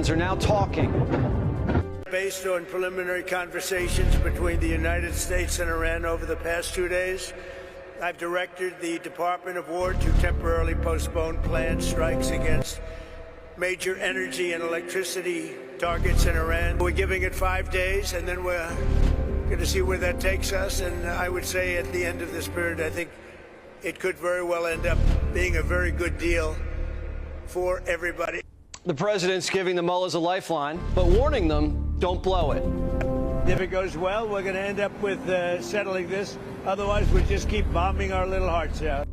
Iranians are now talking. Based on preliminary conversations between the United States and Iran over the past 2 days, I've directed the Department of War to temporarily postpone planned strikes against major energy and electricity targets in Iran. We're giving it 5 days, and then we're going to see where that takes us. And I would say at the end of this period, I think it could very well end up being a very good deal for everybody. The president's giving the mullahs a lifeline, but warning them, don't blow it. If it goes well, we're going to end up with settling this. Otherwise, we'll just keep bombing our little hearts out.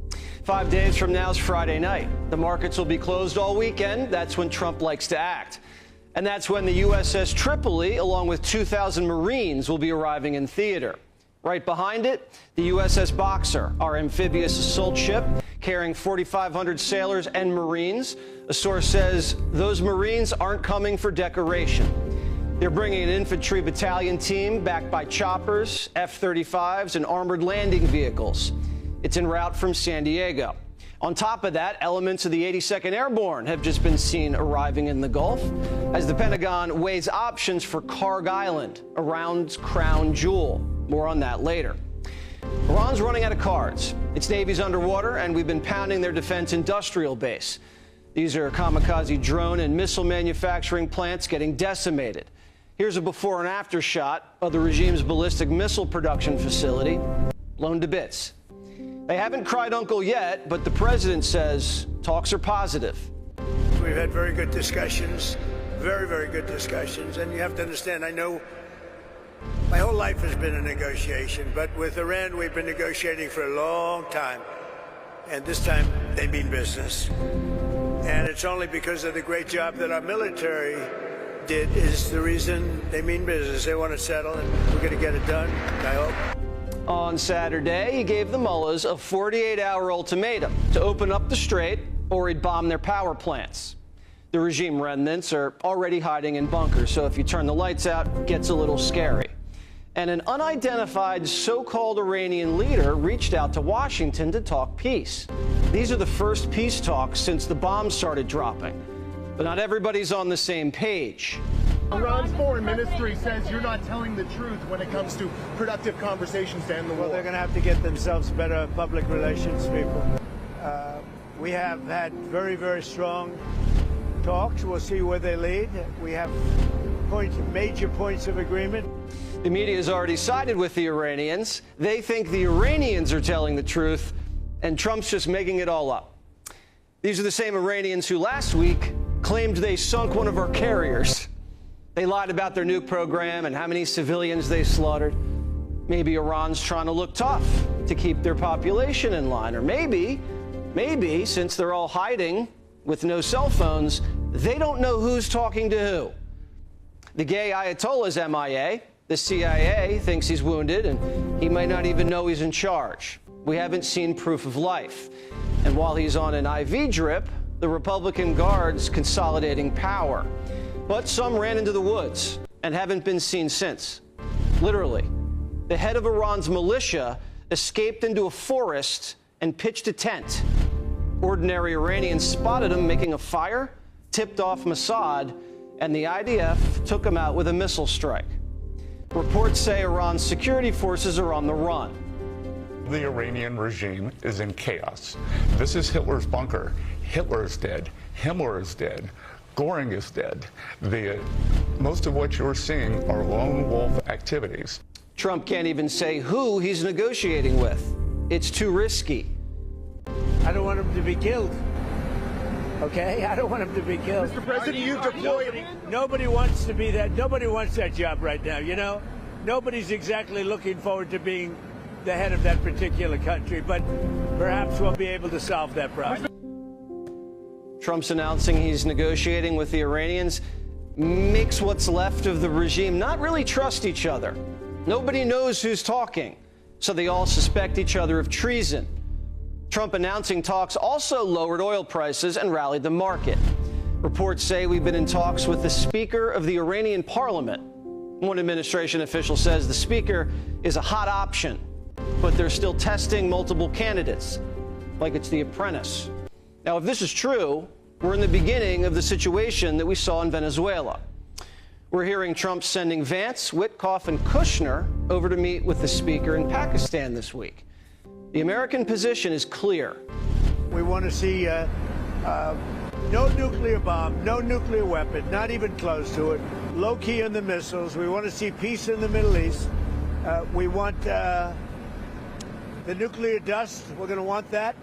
5 days from now is Friday night. The markets will be closed all weekend. That's when Trump likes to act. And that's when the USS Tripoli, along with 2,000 Marines, will be arriving in theater. Right behind it, the USS Boxer, our amphibious assault ship, carrying 4,500 sailors and Marines. A source says those Marines aren't coming for decoration. They're bringing an infantry battalion team backed by choppers, F-35s, and armored landing vehicles. It's en route from San Diego. On top of that, elements of the 82nd Airborne have just been seen arriving in the Gulf as the Pentagon weighs options for Karg Island, Iran's crown jewel. More on that later. Iran's running out of cards. Its Navy's underwater, and we've been pounding their defense industrial base. These are kamikaze drone and missile manufacturing plants getting decimated. Here's a before and after shot of the regime's ballistic missile production facility, blown to bits. They haven't cried uncle yet, but the president says talks are positive. We've had very good discussions, very, very good discussions. And you have to understand, I know my whole life has been a negotiation, but with Iran, we've been negotiating for a long time. And this time, they mean business. And it's only because of the great job that our military did is the reason they mean business. They want to settle, and we're going to get it done, I hope. On Saturday, he gave the mullahs a 48-hour ultimatum to open up the strait or he'd bomb their power plants. The regime remnants are already hiding in bunkers, so if you turn the lights out, it gets a little scary. And an unidentified so-called Iranian leader reached out to Washington to talk peace. These are the first peace talks since the bombs started dropping. But not everybody's on the same page. Iran's foreign ministry says you're not telling the truth when it comes to productive conversations to end the war. Well, they're going to have to get themselves better public relations people. We have had very, very strong talks. We'll see where they lead. We have major points of agreement. The media has already sided with the Iranians. They think the Iranians are telling the truth, and Trump's just making it all up. These are the same Iranians who last week claimed they sunk one of our carriers. They lied about their nuke program and how many civilians they slaughtered. Maybe Iran's trying to look tough to keep their population in line. Or maybe, since they're all hiding with no cell phones, they don't know who's talking to who. The gay Ayatollah's MIA. The CIA thinks he's wounded, and he might not even know he's in charge. We haven't seen proof of life. And while he's on an IV drip, the Republican Guard's consolidating power. But some ran into the woods and haven't been seen since. Literally. The head of Iran's militia escaped into a forest and pitched a tent. Ordinary Iranians spotted him making a fire, tipped off Mossad, and the IDF took him out with a missile strike. Reports say Iran's security forces are on the run. The Iranian regime is in chaos. This is Hitler's bunker. Hitler is dead. Himmler is dead. Goring is dead. Most of what you're seeing are lone wolf activities. Trump can't even say who he's negotiating with. It's too risky. I don't want him to be killed. Okay? I don't want him to be killed. Mr. President, you've deployed. Nobody wants to be that. Nobody wants that job right now, you know? Nobody's exactly looking forward to being the head of that particular country, but perhaps we'll be able to solve that problem. Trump's announcing he's negotiating with the Iranians makes what's left of the regime not really trust each other. Nobody knows who's talking, so they all suspect each other of treason. Trump announcing talks also lowered oil prices and rallied the market. Reports say we've been in talks with the Speaker of the Iranian Parliament. One administration official says the Speaker is a hot option, but they're still testing multiple candidates, like it's The Apprentice. Now, if this is true, We're in the beginning of the situation that we saw in Venezuela. We're hearing Trump sending Vance, Witkoff, and Kushner over to meet with the speaker in Pakistan this week. The American position is clear. We want to see no nuclear bomb, no nuclear weapon, not even close to it, low key on the missiles. We want to see peace in the Middle East. We want the nuclear dust. We're going to want that,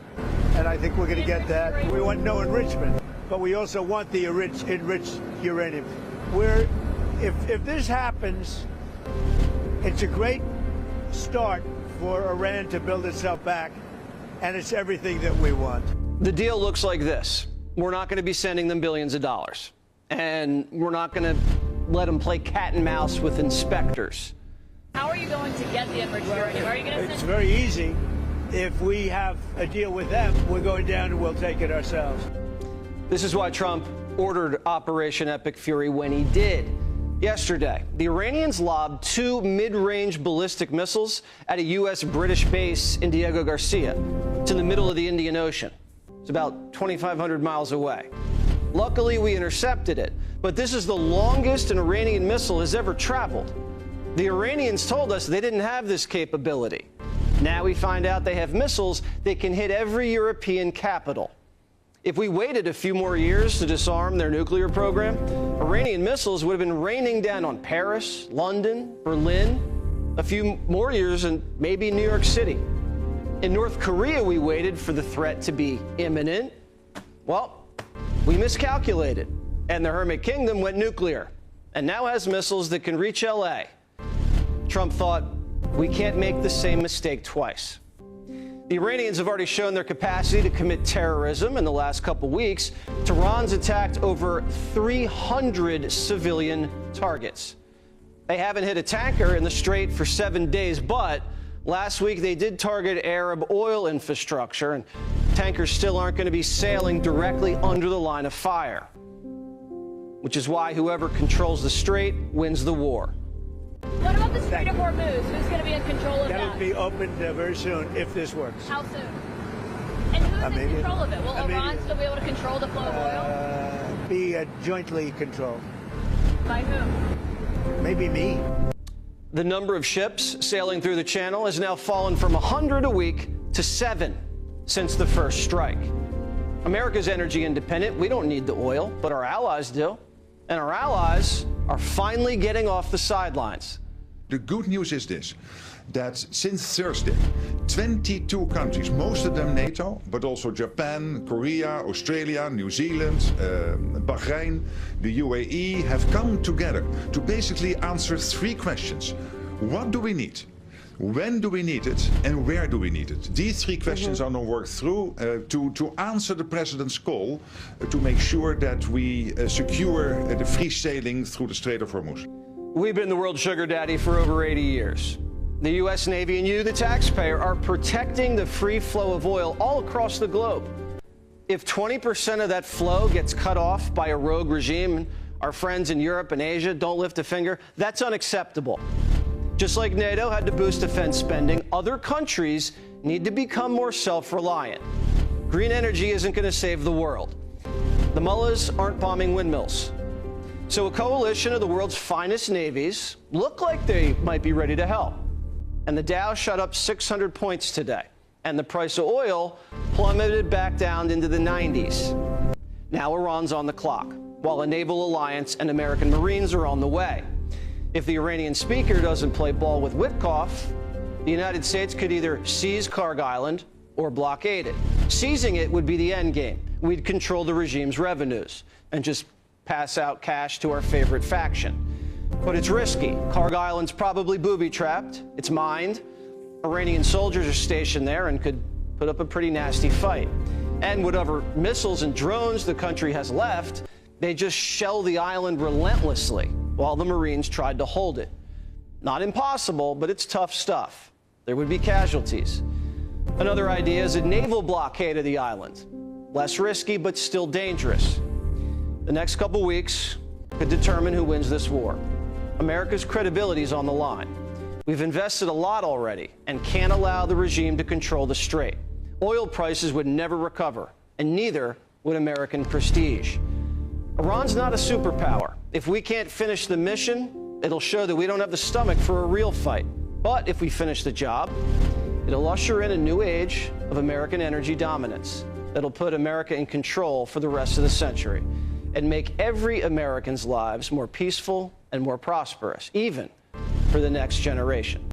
and I think we're going to get that. We want no enrichment, but we also want the enriched uranium. If this happens, it's a great start for Iran to build itself back, and it's everything that we want. The deal looks like this. We're not going to be sending them billions of dollars, and we're not going to let them play cat and mouse with inspectors. How are you going to get the enriched uranium? Are you going to send... It's very easy. If we have a deal with them, we're going down and we'll take it ourselves. This is why Trump ordered Operation Epic Fury when he did. Yesterday, the Iranians lobbed 2 mid-range ballistic missiles at a U.S. British base in Diego Garcia. It's in the middle of the Indian Ocean. It's about 2,500 miles away. Luckily, we intercepted it, but this is the longest an Iranian missile has ever traveled. The Iranians told us they didn't have this capability. Now we find out they have missiles that can hit every European capital. If we waited a few more years to disarm their nuclear program, Iranian missiles would have been raining down on Paris, London, Berlin, a few more years, and maybe New York City. In North Korea, we waited for the threat to be imminent. Well, we miscalculated, and the Hermit Kingdom went nuclear, and now has missiles that can reach LA. Trump thought, we can't make the same mistake twice. The Iranians have already shown their capacity to commit terrorism in the last couple weeks. Tehran's attacked over 300 civilian targets. They haven't hit a tanker in the Strait for 7 days, but last week they did target Arab oil infrastructure, and tankers still aren't going to be sailing directly under the line of fire, which is why whoever controls the Strait wins the war. What about the Strait of Hormuz? Who's going to be in control of that? That'll be opened very soon if this works. How soon? And who's in control of it? Will Iran still be able to control the flow of oil? Be jointly controlled. By whom? Maybe me. The number of ships sailing through the channel has now fallen from 100 a week to 7 since the first strike. America's energy independent. We don't need the oil, but our allies do. And our allies are finally getting off the sidelines. The good news is this, that since Thursday, 22 countries, most of them NATO, but also Japan, Korea, Australia, New Zealand, Bahrain, the UAE, have come together to basically answer 3 questions. What do we need? When do we need it, and where do we need it? These 3 questions are now worked through to answer the President's call to make sure that we secure the free sailing through the Strait of Hormuz. We've been the world sugar daddy for over 80 years. The U.S. Navy and you, the taxpayer, are protecting the free flow of oil all across the globe. If 20% of that flow gets cut off by a rogue regime, and our friends in Europe and Asia don't lift a finger, that's unacceptable. Just like NATO had to boost defense spending, other countries need to become more self-reliant. Green energy isn't going to save the world. The Mullahs aren't bombing windmills. So a coalition of the world's finest navies look like they might be ready to help. And the Dow shot up 600 points today, and the price of oil plummeted back down into the 90s. Now Iran's on the clock, while a naval alliance and American Marines are on the way. If the Iranian speaker doesn't play ball with Witkoff, the United States could either seize Karg Island or blockade it. Seizing it would be the end game. We'd control the regime's revenues and just pass out cash to our favorite faction. But it's risky. Karg Island's probably booby-trapped. It's mined. Iranian soldiers are stationed there and could put up a pretty nasty fight. And whatever missiles and drones the country has left, they just shell the island relentlessly while the Marines tried to hold it. Not impossible, but it's tough stuff. There would be casualties. Another idea is a naval blockade of the island. Less risky, but still dangerous. The next couple weeks could determine who wins this war. America's credibility is on the line. We've invested a lot already and can't allow the regime to control the Strait. Oil prices would never recover, and neither with American prestige. Iran's not a superpower. If we can't finish the mission, it'll show that we don't have the stomach for a real fight. But if we finish the job, it'll usher in a new age of American energy dominance that'll put America in control for the rest of the century and make every American's lives more peaceful and more prosperous, even for the next generation.